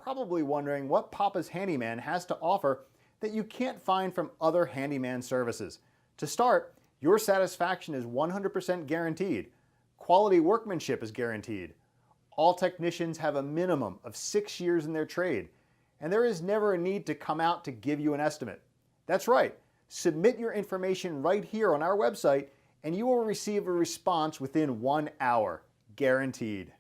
probably wondering what Papa's Handyman has to offer that you can't find from other handyman services. To start, your satisfaction is 100% guaranteed. Quality workmanship is guaranteed. All technicians have a minimum of 6 years in their trade, and there is never a need to come out to give you an estimate. That's right, submit your information right here on our website and you will receive a response within 1 hour, guaranteed.